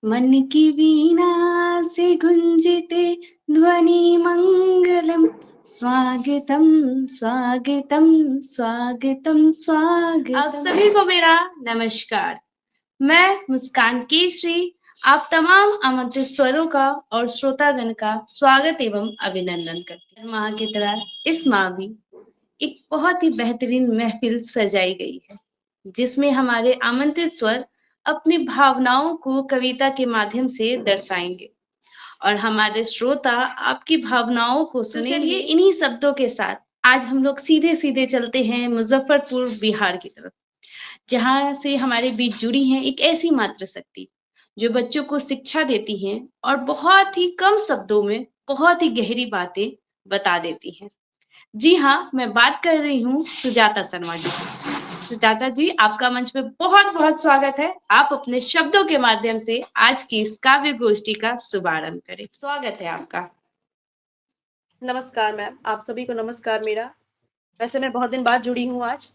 मन की वीणा से गुंजिते ध्वनि मंगलम। स्वागतम स्वागतम स्वागतम स्वागतम। आप सभी को मेरा नमस्कार। मैं मुस्कान केसरी आप तमाम आमंत्रित स्वरों का और श्रोतागण का स्वागत एवं अभिनंदन करती हूँ। माह की तरह इस माह भी एक बहुत ही बेहतरीन महफिल सजाई गई है, जिसमें हमारे आमंत्रित स्वर अपनी भावनाओं को कविता के माध्यम से दर्शाएंगे और हमारे श्रोता आपकी भावनाओं को सुनेंगे। तो चलिए इन्हीं शब्दों के साथ आज हम लोग सीधे सीधे चलते हैं मुजफ्फरपुर बिहार की तरफ, जहां से हमारे बीच जुड़ी हैं एक ऐसी मातृ शक्ति जो बच्चों को शिक्षा देती हैं और बहुत ही कम शब्दों में बहुत ही गहरी बातें बता देती हैं। जी हाँ, मैं बात कर रही हूँ सुजाता शर्मा जी की। सुजाता जी, आपका मंच पे बहुत बहुत स्वागत है। आप अपने शब्दों के माध्यम से आज की इस काव्य गोष्ठी का शुभारंभ करें। स्वागत है आपका। नमस्कार मैम, आप सभी को नमस्कार मेरा। वैसे मैं बहुत दिन बाद जुड़ी हूँ आज,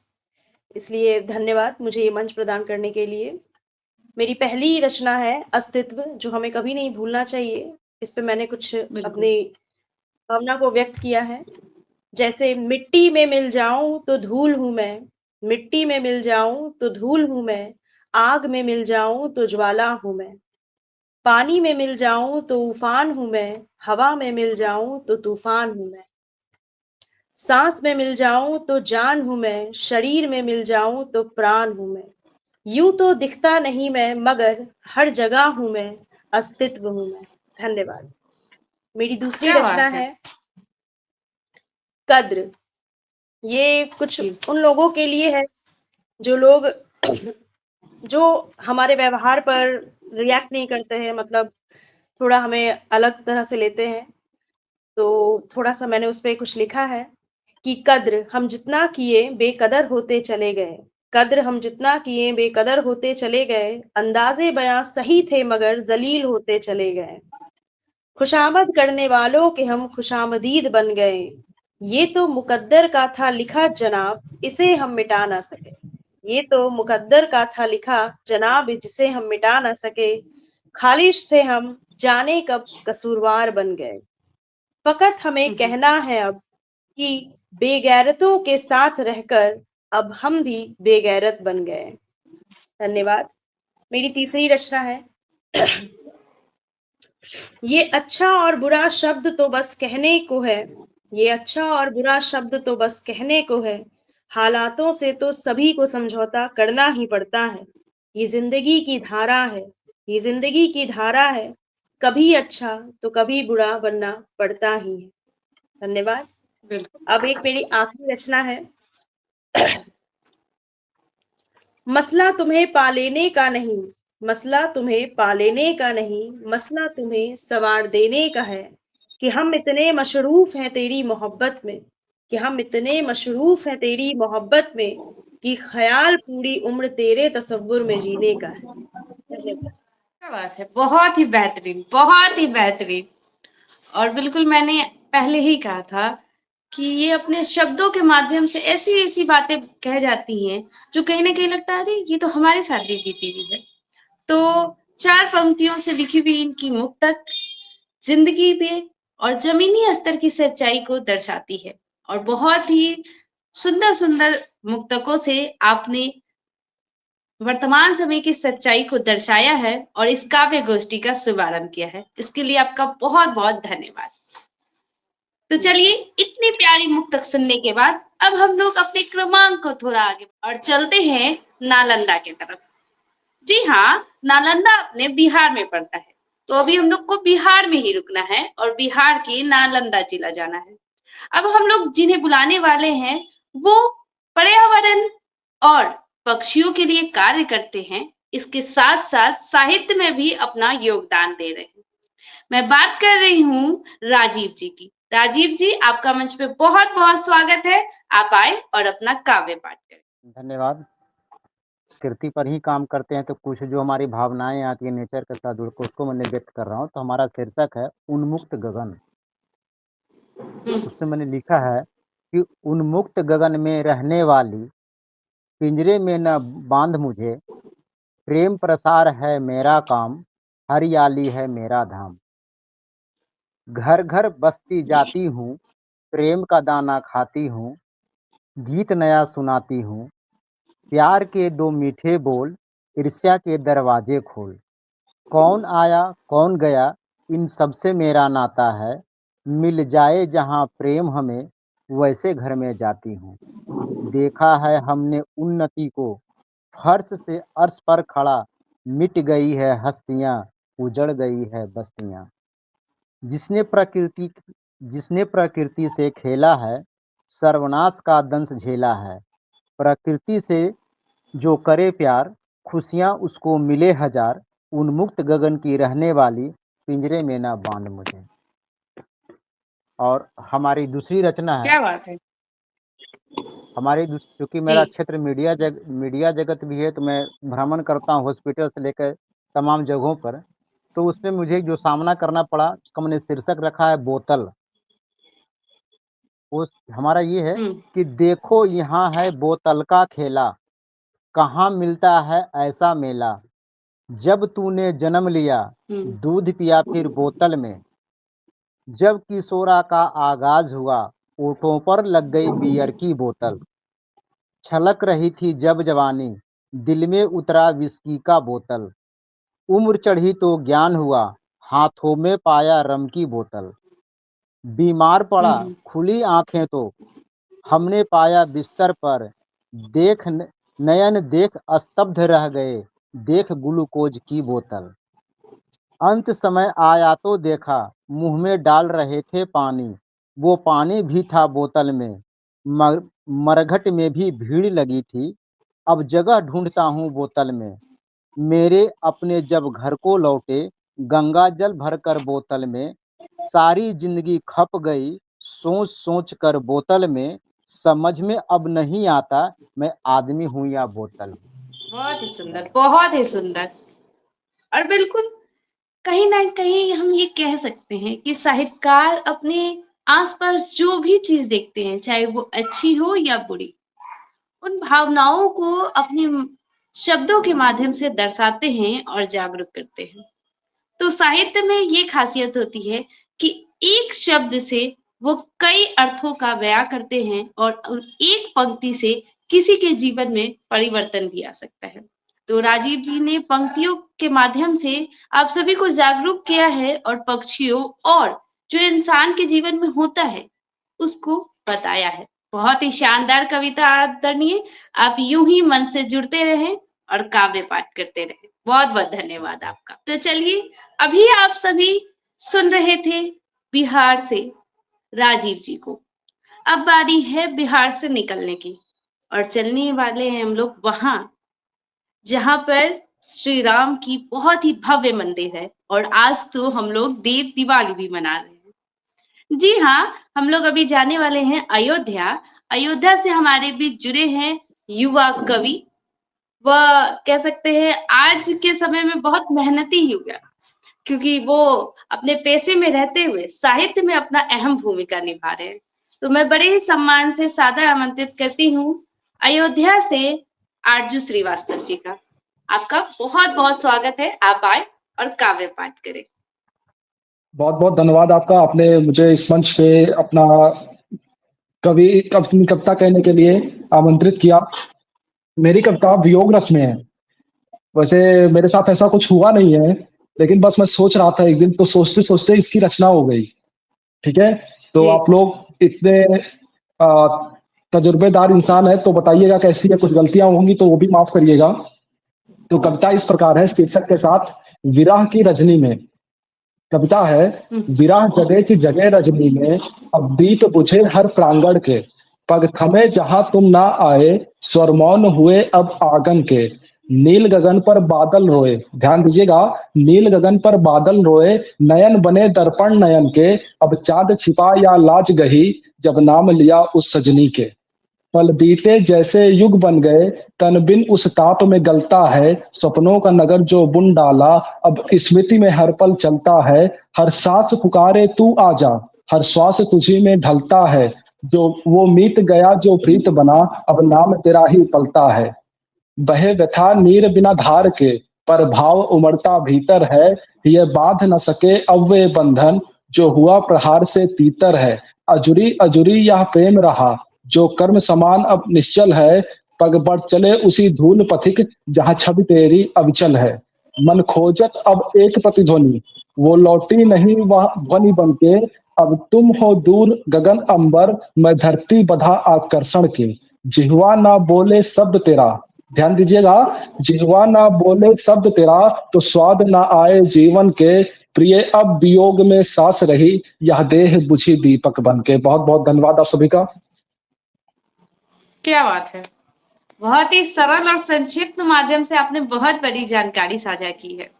इसलिए धन्यवाद मुझे ये मंच प्रदान करने के लिए। मेरी पहली रचना है अस्तित्व, जो हमें कभी नहीं भूलना चाहिए। इस पे मैंने कुछ बिल्कुल। अपनी भावना को व्यक्त किया है। जैसे मिट्टी में मिल जाऊं तो धूल हूं मैं, मिट्टी में मिल जाऊं तो धूल हूं मैं, आग में मिल जाऊं तो ज्वाला हूं मैं, पानी में मिल जाऊं तो उफान हूं मैं, हवा में मिल जाऊं तो तूफान हूं मैं, सांस में मिल जाऊं तो जान हूं मैं, शरीर में मिल जाऊं तो प्राण हूं मैं। यूं तो दिखता नहीं मैं, मगर हर जगह हूं मैं, अस्तित्व हूं मैं। धन्यवाद। मेरी दूसरी क्या रचना बात है। है कद्र। ये कुछ जी। उन लोगों के लिए है जो लोग जो हमारे व्यवहार पर रिएक्ट नहीं करते हैं, मतलब थोड़ा हमें अलग तरह से लेते हैं। तो थोड़ा सा मैंने उस पे कुछ लिखा है कि कद्र हम जितना किए बेकदर होते चले गए, कद्र हम जितना किए बेकदर होते चले गए, अंदाजे बयां सही थे मगर जलील होते चले गए, खुशामद करने वालों के हम खुशामदीद बन गए, ये तो मुकद्दर का था लिखा जनाब, इसे हम मिटा ना सके, ये तो मुकद्दर का था लिखा जनाब, जिसे हम मिटा ना सके, खालिश थे हम जाने कब कसूरवार बन गए, फकत हमें कहना है अब कि बेगैरतों के साथ रहकर अब हम भी बेगैरत बन गए। धन्यवाद। मेरी तीसरी रचना है ये अच्छा और बुरा शब्द तो बस कहने को है, ये अच्छा और बुरा शब्द तो बस कहने को है, हालातों से तो सभी को समझौता करना ही पड़ता है, ये जिंदगी की धारा है, ये जिंदगी की धारा है, कभी अच्छा तो कभी बुरा बनना पड़ता ही है। धन्यवाद। बिल्कुल। अब एक मेरी आखिरी रचना है मसला तुम्हें पा लेने का नहीं, मसला तुम्हें पा लेने का नहीं, मसला तुम्हें संवार देने का है, कि हम इतने मशरूफ हैं तेरी मोहब्बत में, कि हम इतने मशरूफ हैं तेरी मोहब्बत में, कि ख्याल पूरी उम्र तेरे तसव्वुर में जीने का है। धन्यवाद। क्या बात है, बहुत ही बेहतरीन, बहुत ही बेहतरीन। और बिल्कुल मैंने पहले ही कहा था कि ये अपने शब्दों के माध्यम से ऐसी ऐसी बातें कह जाती हैं जो कहीं ना कहीं लगता है अरे ये तो हमारे साथ भी बीती हुई है। तो चार पंक्तियों से लिखी हुई इनकी मुक्तक जिंदगी पे और जमीनी स्तर की सच्चाई को दर्शाती है और बहुत ही सुंदर सुंदर मुक्तकों से आपने वर्तमान समय की सच्चाई को दर्शाया है और इस काव्य गोष्ठी का शुभारंभ किया है। इसके लिए आपका बहुत बहुत धन्यवाद। तो चलिए इतनी प्यारी मुक्तक सुनने के बाद अब हम लोग अपने क्रमांक को थोड़ा आगे और चलते हैं नालंदा की तरफ। जी हाँ, नालंदा अपने बिहार में पड़ता है। तो अभी हम लोग को बिहार में ही रुकना है और बिहार के नालंदा जिला जाना है। अब हम लोग जिन्हें बुलाने वाले हैं वो पर्यावरण और पक्षियों के लिए कार्य करते हैं, इसके साथ साथ साहित्य में भी अपना योगदान दे रहे हैं। मैं बात कर रही हूँ राजीव जी की। राजीव जी, आपका मंच पे बहुत बहुत स्वागत है। आप आए और अपना काव्य पाठ करें। धन्यवाद। कृति पर ही काम करते हैं तो कुछ जो हमारी भावनाएं आती है नेचर के साथ जुड़ कर उसको मैं व्यक्त कर रहा हूँ। तो हमारा शीर्षक है उन्मुक्त गगन। उसमें मैंने लिखा है कि उन्मुक्त गगन में रहने वाली, पिंजरे में न बांध मुझे, प्रेम प्रसार है मेरा काम, हरियाली है मेरा धाम। घर घर बसती जाती हूँ, प्रेम का दाना खाती हूँ, गीत नया सुनाती हूँ, प्यार के दो मीठे बोल, ईर्ष्या के दरवाजे खोल। कौन आया कौन गया इन सबसे मेरा नाता है, मिल जाए जहाँ प्रेम हमें वैसे घर में जाती हूँ। देखा है हमने उन्नति को, फर्श से अर्श पर खड़ा, मिट गई है हस्तियाँ, उजड़ गई है बस्तियाँ। जिसने प्रकृति जिसने प्रकृति से खेला है, सर्वनाश का दंश झेला है। प्रकृति से जो करे प्यार, खुशियाँ उसको मिले हजार, उन्मुक्त गगन की रहने वाली, पिंजरे में ना बांध मुझे। और हमारी दूसरी रचना है, क्या बात है। क्योंकि जी। मेरा क्षेत्र मीडिया जगत भी है, तो मैं भ्रमण करता हूँ हॉस्पिटल से लेकर तमाम जगहों पर। तो उसमें मुझे जो सामना करना पड़ा, उसका मैंने शीर्षक रखा है बोतल। उस हमारा ये है हुँ, कि देखो यहाँ है बोतल का खेला, कहाँ मिलता है ऐसा मेला। जब तूने जन्म लिया, हुँ, दूध पिया फिर बोतल में। जब किशोरा का आगाज हुआ, ओठों पर लग गई बियर की बोतल। छलक रही थी जब जवानी, दिल में उतरा विस्की का बोतल। उम्र चढ़ी तो ज्ञान हुआ, हाथों में पाया रम की बोतल। बीमार हुँ, पड़ा, हुँ। खुली आंखें तो हमने पाया बिस्तर पर। नयन देख स्तब्ध रह गए, देख ग्लूकोज की बोतल। अंत समय आया तो देखा, मुंह में डाल रहे थे पानी। वो पानी भी था बोतल में, मरघट में भी भीड़ लगी थी। अब जगह ढूंढता हूँ बोतल में। मेरे अपने जब घर को लौटे, गंगा जल भरकर बोतल में। सारी जिंदगी खप गई, सोच सोच कर बोतल में। समझ में अब नहीं आता, मैं आदमी हूँ या बोतल हूँ। बहुत ही सुंदर, बहुत ही सुंदर। और बिल्कुल कहीं न कहीं हम ये कह सकते हैं कि साहित्यकार अपने आस-पास जो भी चीज़ देखते हैं, चाहे वो अच्छी हो या बुरी, उन भावनाओं को अपने शब्दों के माध्यम से दर्शाते हैं और जागरूक करते हैं। तो साहित्य में ये खासियत होती है कि एक शब्द से वो कई अर्थों का बयां करते हैं और एक पंक्ति से किसी के जीवन में परिवर्तन भी आ सकता है। तो राजीव जी ने पंक्तियों के माध्यम से आप सभी को जागरूक किया है और पक्षियों और जो इंसान के जीवन में होता है उसको बताया है। बहुत ही शानदार कविता आदरणीय। आप यूं ही मन से जुड़ते रहें और काव्य पाठ करते रहें। बहुत-बहुत धन्यवाद आपका। तो चलिए अभी आप सभी सुन रहे थे बिहार से राजीव जी को। अब बारी है बिहार से निकलने की और चलने वाले हैं हम लोग वहां जहां पर श्री राम की बहुत ही भव्य मंदिर है और आज तो हम लोग देव दिवाली भी मना रहे हैं। जी हाँ, हम लोग अभी जाने वाले हैं अयोध्या। अयोध्या से हमारे बीच जुड़े हैं युवा कवि। वह कह सकते हैं आज के समय में बहुत मेहनती युवा, क्योंकि वो अपने पेशे में रहते हुए साहित्य में अपना अहम भूमिका निभा रहे हैं। तो मैं बड़े ही सम्मान से सादर आमंत्रित करती हूँ अयोध्या से आरजू श्रीवास्तव जी का। आपका बहुत-बहुत स्वागत है। आप आए और काव्य पाठ करें। बहुत बहुत धन्यवाद आपका। आपने मुझे इस मंच पे अपना अपनी कविता कहने के लिए आमंत्रित किया। मेरी कविता वियोग रस में है। वैसे मेरे साथ ऐसा कुछ हुआ नहीं है, लेकिन बस मैं सोच रहा था एक दिन, तो सोचते सोचते इसकी रचना हो गई। ठीक है, तो जी। आप लोग इतने तजुर्बेदार इंसान है, तो बताइएगा कैसी है। कुछ गलतियां होंगी तो वो भी माफ करिएगा। तो कविता इस प्रकार है, शीर्षक के साथ, विरह की रजनी में। कविता है, विरह जगे की जगह रजनी में, अब दीप बुझे हर प्रांगण के। पग थमे जहां तुम ना आए, स्वर मौन हुए अब आंगन के। नील गगन पर बादल रोए, ध्यान दीजिएगा, नील गगन पर बादल रोए, नयन बने दर्पण नयन के। अब चाँद छिपा या लाज गही, जब नाम लिया उस सजनी के। पल बीते जैसे युग बन गए, तन बिन उस ताप में गलता है। सपनों का नगर जो बुन डाला, अब स्मृति में हर पल चलता है। हर सांस पुकारे तू आजा, हर श्वास तुझी में ढलता है। जो वो मीत गया जो प्रीत बना, अब नाम तेरा ही पलता है। बहे व्यथा नीर बिना धार के, पर भाव उमड़ता भीतर है, ये बांध न सके अब वे बंधन, जो हुआ प्रहार से तीतर है। अजुरी अजुरी यह प्रेम रहा, जो कर्म समान अब निश्चल है, पग बढ़ चले उसी धूल पथिक, जहाँ छवि तेरी अविचल है। मन खोजत अब एक प्रतिध्वनि, वो लौटी नहीं वह ध्वनि बनके, अब तुम हो दूर गगन अंबर, मैं धरती बधा आकर्षण के। जिह्वा ना बोले शब्द तेरा, ध्यान दीजिएगा, जिह्वा ना बोले शब्द तेरा, तो स्वाद ना आए जीवन के। प्रिय अब वियोग में सांस रही, यह देह बुझी दीपक बन के। बहुत बहुत धन्यवाद आप सभी का। क्या बात है। बहुत ही सरल और संक्षिप्त माध्यम से आपने बहुत बड़ी जानकारी साझा की है।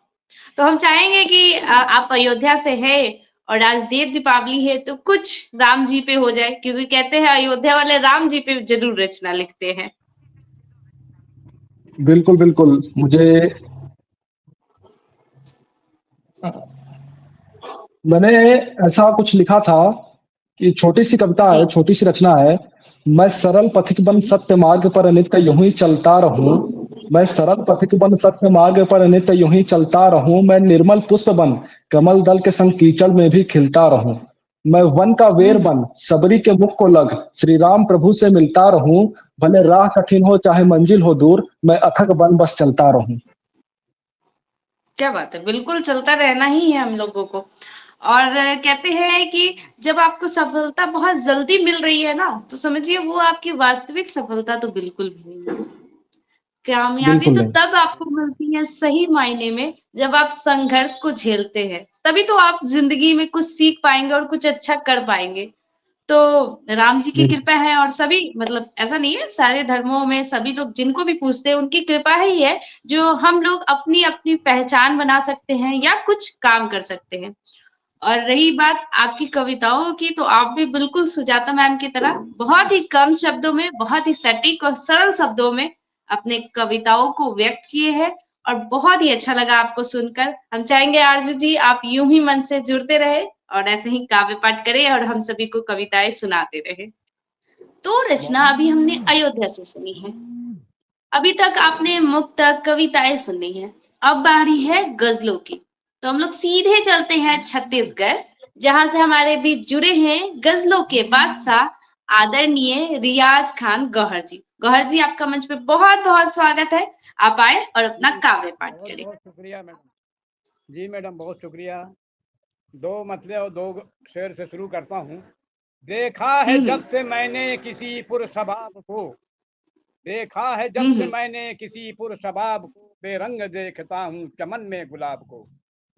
तो हम चाहेंगे कि आप अयोध्या से हैं और आज देव दीपावली है तो कुछ राम जी पे हो जाए, क्योंकि कहते हैं अयोध्या वाले राम जी पे जरूर रचना लिखते हैं। बिल्कुल बिल्कुल, मैंने ऐसा कुछ लिखा था कि छोटी सी कविता जी। है, छोटी सी रचना है। मैं सरल पथिक बन सत्य मार्ग पर नित्य यूं ही चलता रहूं। मैं सरल पथिक बन सत्य मार्ग पर नित्य यूं ही चलता रहूं। मैं निर्मल पुष्प बन कमल दल के संग कीचड़ में भी खिलता रहूं। मैं वन का वेर बन सबरी के मुख को लग श्री राम प्रभु से मिलता रहूं। भले राह कठिन हो चाहे मंजिल हो दूर, मैं अथक बन बस चलता रहूं। क्या बात है, बिल्कुल चलता रहना ही है हम लोगों को। और कहते हैं कि जब आपको सफलता बहुत जल्दी मिल रही है ना, तो समझिए वो आपकी वास्तविक सफलता तो बिल्कुल भी नहीं है। कामयाबी बिल्कुल तो नहीं। तब आपको मिलती है सही मायने में जब आप संघर्ष को झेलते हैं, तभी तो आप जिंदगी में कुछ सीख पाएंगे और कुछ अच्छा कर पाएंगे। तो राम जी की बिल्कुल कृपा है, और सभी मतलब ऐसा नहीं है, सारे धर्मों में सभी लोग जिनको भी पूछते हैं उनकी कृपा ही है जो हम लोग अपनी अपनी पहचान बना सकते हैं या कुछ काम कर सकते हैं। और रही बात आपकी कविताओं की, तो आप भी बिल्कुल सुजाता मैम की तरह बहुत ही कम शब्दों में, बहुत ही सटीक और सरल शब्दों में अपने कविताओं को व्यक्त किए हैं। और बहुत ही अच्छा लगा आपको सुनकर। हम चाहेंगे आरजू जी आप यूं ही मन से जुड़ते रहे और ऐसे ही काव्य पाठ करें और हम सभी को कविताएं सुनाते रहे। तो रचना अभी हमने अयोध्या से सुनी है, अभी तक आपने मुक्तक कविताएं सुनी है, अब बारी है गजलों की। तो हम लोग सीधे चलते हैं छत्तीसगढ़, जहां से हमारे बीच जुड़े हैं गजलों के बादशाह आदरणीय रियाज खान गौहर जी। गौहर जी आपका मंच पे बहुत बहुत स्वागत है, आप आए और अपना काव्य पाठ बहुत करें। बहुत शुक्रिया मैडम। जी मैडम बहुत शुक्रिया। दो मतले और दो शेर से शुरू करता हूँ। देखा है जब से मैंने किसी पुरशबाब को, देखा है जब से मैंने किसी पुरशबाब को, बेरंग देखता हूँ चमन में गुलाब को,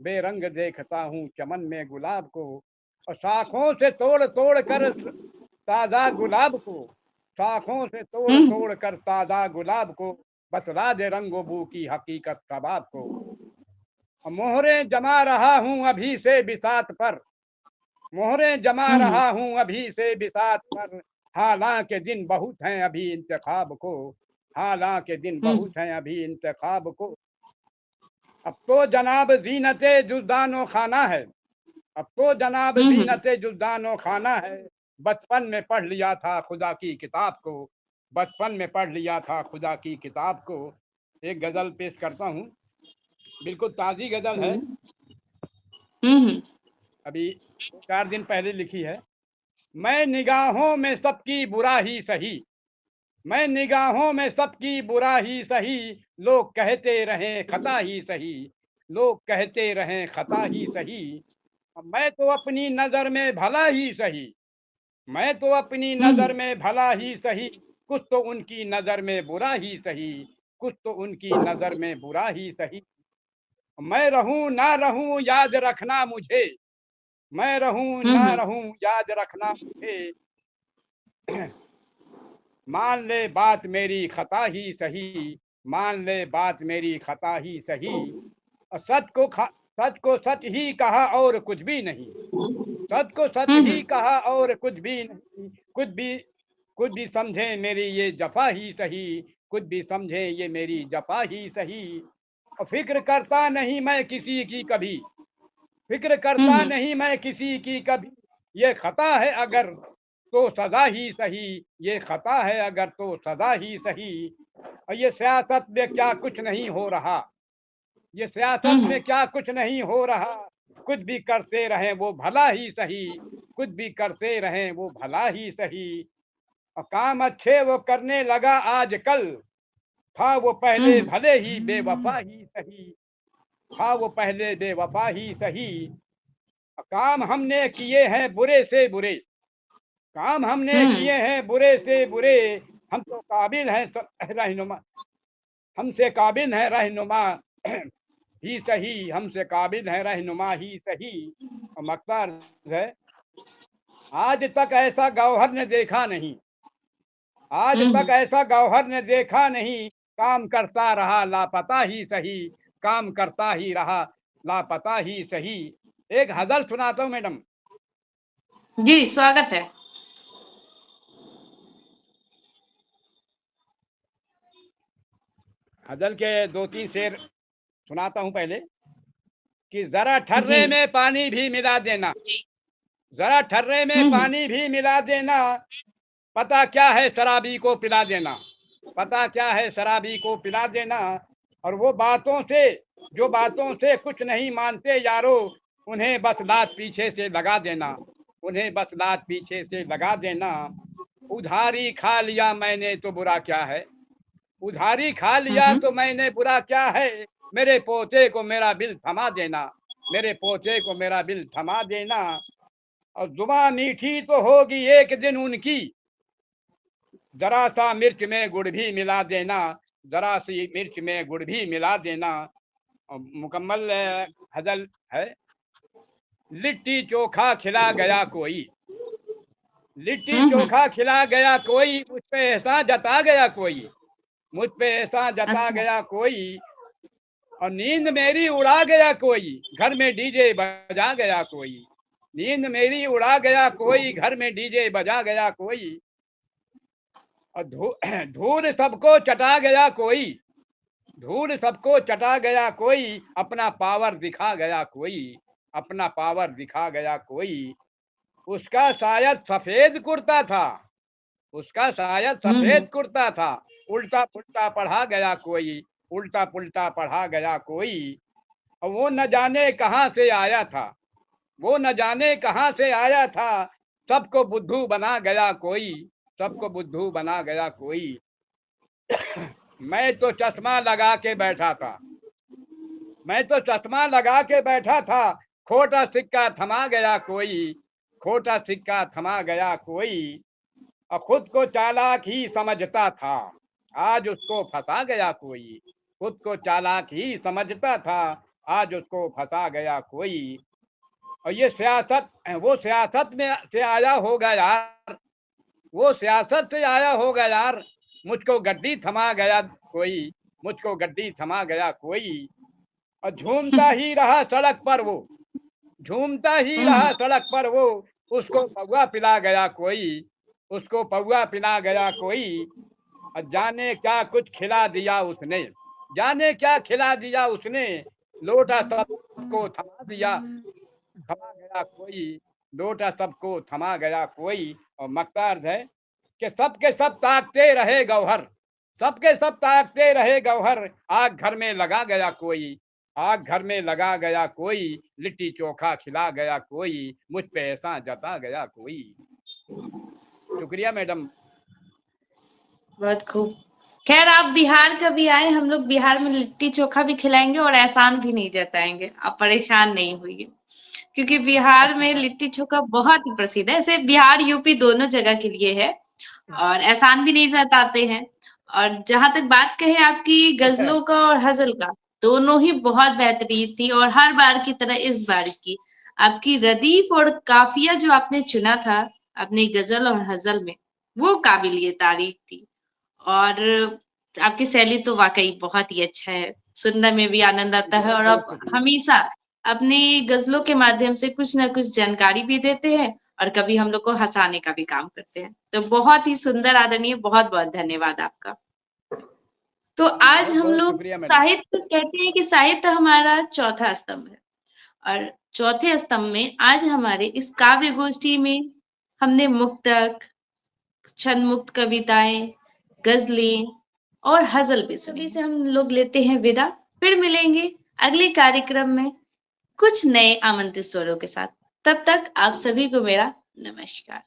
बेरंग देखता हूँ चमन में गुलाब को। और शाखों से तोड़ तोड़ कर ताजा गुलाब को, शाखों से तोड़ तोड़ कर ताजा गुलाब को, बतला दे रंगो बू की हकीकत कबाब को। मोहरे जमा रहा हूँ अभी से बिसात पर, मोहरे जमा रहा हूँ अभी से बिसात पर, हालांकि दिन बहुत हैं अभी इंतखाब को, हालांकि दिन बहुत हैं अभी इंतखाब को। अब तो जनाब जीनते जुज़दानो खाना है, अब तो जनाब जीनते जुज़दानो खाना है। बचपन में पढ़ लिया था खुदा की किताब को, बचपन में पढ़ लिया था खुदा की किताब को। एक गजल पेश करता हूँ, बिल्कुल ताज़ी गजल है, अभी 4 दिन पहले लिखी है। मैं निगाहों में सबकी बुरा ही सही, मैं निगाहों में सबकी बुरा ही सही, लोग कहते रहें खता ही सही, लोग कहते रहें खता ही सही। मैं तो अपनी नजर में भला ही सही, मैं तो अपनी नजर में भला ही सही, कुछ तो उनकी नजर में बुरा ही सही, कुछ तो उनकी नजर में बुरा ही सही। मैं रहूं ना रहूं याद रखना मुझे, मैं रहूं ना रहूं याद रखना मुझे। मान ले बात मेरी खता ही सही, मान ले बात मेरी खता ही सही। और सच को सच ही कहा और कुछ भी नहीं, सच को सच ही कहा और कुछ भी नहीं। कुछ भी समझे मेरी ये जफा ही सही, कुछ भी समझे ये मेरी जफा ही सही। और फिक्र करता नहीं मैं किसी की कभी, फिक्र करता नहीं मैं किसी की कभी। ये खता है अगर तो सदा ही सही, ये खता है अगर तो सदा ही सही। और ये सियासत में क्या कुछ नहीं हो रहा, ये सियासत में क्या कुछ नहीं हो रहा, कुछ भी करते रहें वो भला ही सही, कुछ भी करते रहें वो भला ही सही। और काम अच्छे वो करने लगा आजकल, था वो पहले भले ही बेवफा ही सही, था वो पहले बेवफा ही सही। काम हमने किए हैं बुरे से बुरे, काम हमने किए हैं बुरे से बुरे, हम तो काबिल हैं रहनुमा, हमसे काबिल हैं रहनुमा ही सही, हमसे काबिल है रहनुमा ही सही। और मकतार है, आज तक ऐसा गौहर ने देखा नहीं, आज तक ऐसा गौहर ने देखा नहीं, काम करता रहा लापता ही सही, काम करता ही रहा लापता ही सही। एक गजल सुनाता हूँ मैडम। जी, स्वागत है। गजल के 2-3 शेर सुनाता हूँ पहले कि जरा ठर्रे में पानी भी मिला देना, जरा ठर्रे में पानी भी मिला देना, पता क्या है शराबी को पिला देना, पता क्या है शराबी को पिला देना। और वो बातों से, जो बातों से कुछ नहीं मानते यारो, उन्हें बस लात पीछे से लगा देना, उन्हें बस लात पीछे से लगा देना। उधारी खा लिया मैंने तो बुरा क्या है, उधारी खा लिया तो मैंने बुरा क्या है, मेरे पोते को मेरा बिल थमा देना, मेरे पोते को मेरा बिल थमा देना। और जुबां मीठी तो होगी एक दिन उनकी, जरा सा मिर्च में गुड़ भी मिला देना, जरा सी मिर्च में गुड़ भी मिला देना। और मुकम्मल गजल है, लिट्टी चोखा खिला गया कोई, लिट्टी चोखा खिला गया कोई, मुझ पे एहसान जता गया कोई, मुझ पे एहसान जता अच्छा। गया कोई। और नींद मेरी उड़ा गया कोई, घर में डीजे बजा गया कोई, नींद मेरी उड़ा गया कोई, घर में डीजे बजा गया कोई। और धूल सबको चटा गया कोई, धूल सबको चटा गया कोई, अपना पावर दिखा गया कोई, अपना पावर दिखा गया कोई। उसका शायद सफेद कुर्ता था, उसका शायद सफेद कुर्ता था, उल्टा पुल्टा पढ़ा गया कोई, उल्टा पुल्टा पढ़ा गया कोई। और वो न जाने कहाँ से आया था, वो न जाने कहाँ से आया था, सबको बुद्धू बना गया कोई, सबको बुद्धू बना गया कोई। मैं तो चश्मा लगा के बैठा था, मैं तो चश्मा लगा के बैठा था, खोटा सिक्का थमा गया कोई, खोटा सिक्का थमा गया कोई। और खुद को चालाक ही समझता था, आज उसको फंसा गया कोई, खुद को चालाक ही समझता था, आज उसको फंसा गया कोई। और ये सियासत, वो सियासत में से आया होगा यार, वो सियासत से आया होगा यार, मुझको गड्डी थमा गया कोई, मुझको गड्डी थमा गया कोई। और झूमता ही रहा सड़क पर वो, झूमता ही रहा सड़क पर वो, उसको पौआ पिला गया कोई, उसको पौआ पिला गया कोई। और जाने क्या कुछ खिला दिया उसने, जाने क्या खिला दिया उसने, लोटा सबको थमा दिया, थमा गया कोई, लोटा सबको थमा गया कोई। और मकतार है कि सबके सब ताकते रहे गौहर, सबके सब ताकते रहे गौहर, आग घर में लगा गया कोई, आग घर में लगा गया कोई, लिट्टी चोखा खिला गया कोई, मुझ पे एहसान जता गया कोई। शुक्रिया मैडम। बहुत खूब। खैर, आप बिहार कभी आए, हम लोग बिहार में लिट्टी चोखा भी खिलाएंगे और एहसान भी नहीं जताएंगे, आप परेशान नहीं होइए, क्योंकि बिहार में लिट्टी चोखा बहुत ही प्रसिद्ध है। ऐसे बिहार यूपी दोनों जगह के लिए है और एहसान भी नहीं जताते हैं। और जहां तक बात कहे आपकी गजलों का और हजल का, दोनों ही बहुत बेहतरीन थी। और हर बार की तरह इस बार की आपकी रदीफ और काफिया जो आपने चुना था अपनी गजल और हजल में, वो काबिलिए तारीफ थी। और आपकी शैली तो वाकई बहुत ही अच्छा है, सुनने में भी आनंद आता है। और आप हमेशा अपनी गजलों के माध्यम से कुछ ना कुछ जानकारी भी देते हैं और कभी हम लोग को हंसाने का भी काम करते हैं। तो बहुत ही सुंदर, आदरणीय, बहुत बहुत धन्यवाद आपका। तो आज हम लोग साहित्य कहते हैं कि साहित्य हमारा चौथा स्तंभ है, और चौथे स्तंभ में आज हमारे इस काव्य गोष्ठी में हमने मुक्तक, छंद मुक्त कविताएं, गजलें और हजल भी सुनी। से हम लोग लेते हैं विदा, फिर मिलेंगे अगले कार्यक्रम में कुछ नए आमंत्रित स्वरों के साथ। तब तक आप सभी को मेरा नमस्कार।